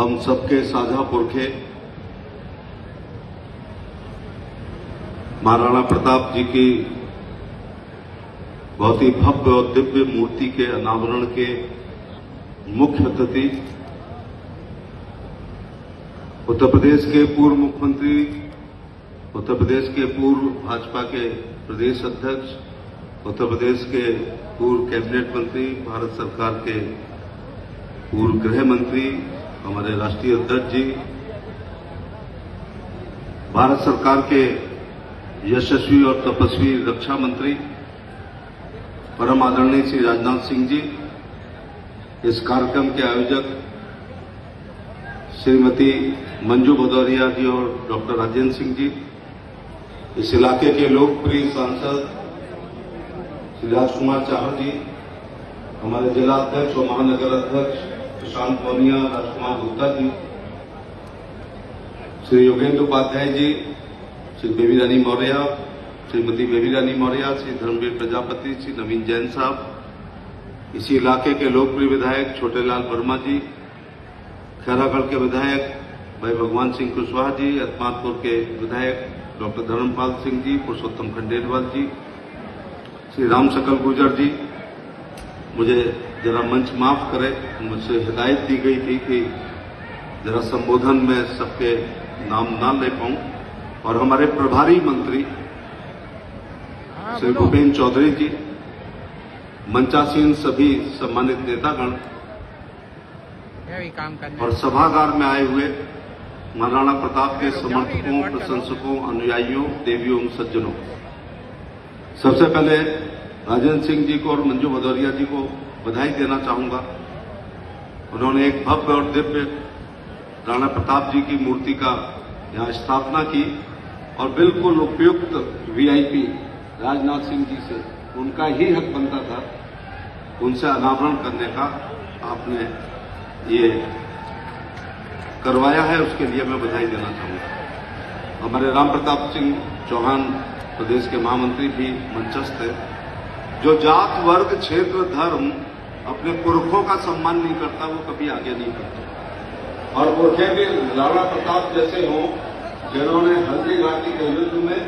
हम सबके साझा पुरखे महाराणा प्रताप जी की बहुत ही भव्य और दिव्य मूर्ति के अनावरण के मुख्य अतिथि उत्तर प्रदेश के पूर्व मुख्यमंत्री, उत्तर प्रदेश के पूर्व भाजपा के प्रदेश अध्यक्ष, उत्तर प्रदेश के पूर्व कैबिनेट मंत्री, भारत सरकार के पूर्व गृह मंत्री, हमारे राष्ट्रीय अध्यक्ष जी, भारत सरकार के यशस्वी और तपस्वी रक्षा मंत्री परम आदरणीय श्री राजनाथ सिंह जी, इस कार्यक्रम के आयोजक श्रीमती मंजू भदौरिया जी और डॉक्टर राजेंद्र सिंह जी, इस इलाके के लोकप्रिय सांसद श्री राजकुमार चाहर जी, हमारे जिला अध्यक्ष और महानगर अध्यक्ष प्रशांत मोनिया, राजकुमार गुप्ता जी, श्री योगेंद्र उपाध्याय जी, श्री बेबी रानी मौर्य, श्रीमती बेबी रानी मौर्य, श्री धर्मवीर प्रजापति, श्री नवीन जैन साहब, इसी इलाके के लोकप्रिय विधायक छोटेलाल वर्मा जी, खैरागढ़ के विधायक भाई भगवान सिंह कुशवाहा जी, अतमादपुर के विधायक डॉक्टर धर्मपाल सिंह जी, पुरुषोत्तम खंडेलवाल जी, श्री राम सकल गुर्जर जी। मुझे जरा मंच माफ करे, मुझसे हिदायत दी गई थी कि जरा संबोधन में सबके नाम ना ले पाऊं, और हमारे प्रभारी मंत्री श्री भूपेन्द्र चौधरी जी, मंचासीन सभी सम्मानित नेतागण और सभागार में आए हुए महाराणा प्रताप के समर्थकों, प्रशंसकों, अनुयायियों, देवियों, सज्जनों, सबसे पहले राजेंद्र सिंह जी को और मंजू भदौरिया जी को बधाई देना चाहूंगा। उन्होंने एक भव्य और दिव्य राणा प्रताप जी की मूर्ति का यहां स्थापना की और बिल्कुल उपयुक्त वीआईपी राजनाथ सिंह जी से उनका ही हक बनता था, उनसे अनावरण करने का आपने ये करवाया है, उसके लिए मैं बधाई देना चाहूंगा। हमारे राम प्रताप सिंह चौहान प्रदेश के महामंत्री भी मंचस्थ है। जो जात, वर्ग, क्षेत्र, धर्म अपने पुरखों का सम्मान नहीं करता, वो कभी आगे नहीं बढ़ता। और पुरखे भी राणा प्रताप जैसे हों जिन्होंने हल्दी घाटी के युद्ध में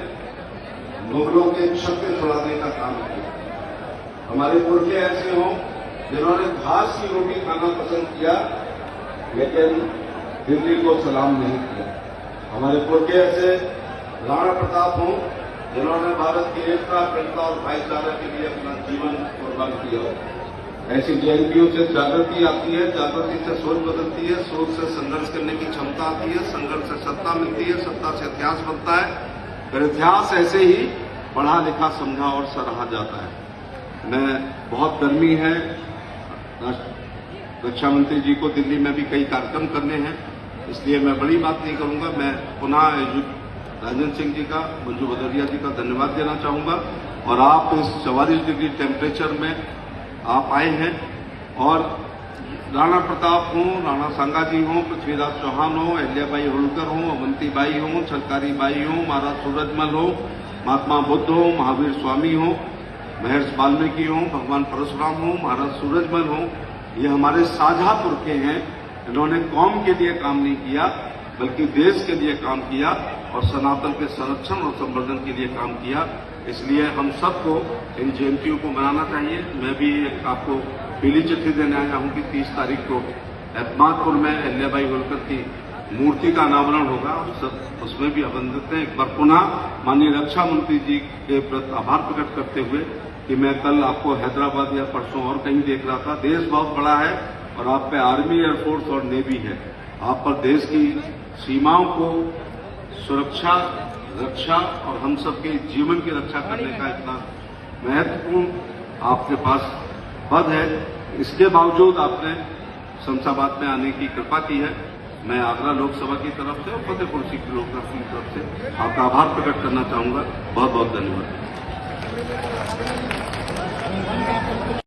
मुगलों के छक्के छुड़ाने का काम किया। हमारे पुरखे ऐसे हों जिन्होंने घास की रोटी खाना पसंद किया लेकिन दिल्ली को सलाम नहीं किया। हमारे पुरखे ऐसे राणा प्रताप हों जिन्होंने भारत की एकता, अखंडता और भाईचारा के लिए अपना जीवन कुर्बान किया हो। ऐसी जयंतियों से जागृति आती है, जागृति से सोच बदलती है, सोच से संघर्ष करने की क्षमता आती है, संघर्ष से सत्ता मिलती है, सत्ता से इतिहास बनता है, फिर इतिहास ऐसे ही पढ़ा लिखा, समझा और सराहा जाता है। मैं बहुत गर्मी है, रक्षा मंत्री जी को दिल्ली में भी कई कार्यक्रम करने हैं, इसलिए मैं बड़ी बात नहीं करूंगा। मैं पुनः राजेंद्र सिंह जी का, मंजू भदौरिया जी का धन्यवाद देना चाहूंगा। और आप इस 44 डिग्री टेम्परेचर में आप आए हैं और राणा प्रताप हों, राणा सांगा जी हों, पृथ्वीराज चौहान हों, अहिल्याबाई होलकर हों, अवंतीबाई हों, छलकारी बाई हों, महाराज सूरजमल हों, महात्मा बुद्ध हों, महावीर स्वामी हों, महर्षि वाल्मीकि हों, भगवान परशुराम हों, महाराज सूरजमल हों, ये हमारे साझा पुरखे हैं। इन्होंने कौम के लिए काम नहीं किया बल्कि देश के लिए काम किया और सनातन के संरक्षण और संवर्धन के लिए काम किया। इसलिए हम सबको इन जयंतियों को मनाना चाहिए। मैं भी आपको पीली चिट्ठी देने आया हूं कि 30 तारीख को अहमदाबाद में अहिल्याबाई होलकर की मूर्ति का अनावरण होगा, उसमें भी आबंधित हैं। एक बार पुनः माननीय रक्षा मंत्री जी के प्रति आभार प्रकट करते हुए कि मैं कल आपको हैदराबाद या परसों और कहीं देख रहा था। देश बहुत बड़ा है और आप पे आर्मी, एयरफोर्स और नेवी है। आप पर देश की सीमाओं को सुरक्षा, रक्षा और हम सबके जीवन की रक्षा करने का इतना महत्वपूर्ण आपके पास पद है। इसके बावजूद आपने शमशाबाद में आने की कृपा की है। मैं आगरा लोकसभा की तरफ से और फतेहपुर सीकरी लोकसभा की तरफ से आपका आभार प्रकट करना चाहूंगा। बहुत बहुत धन्यवाद।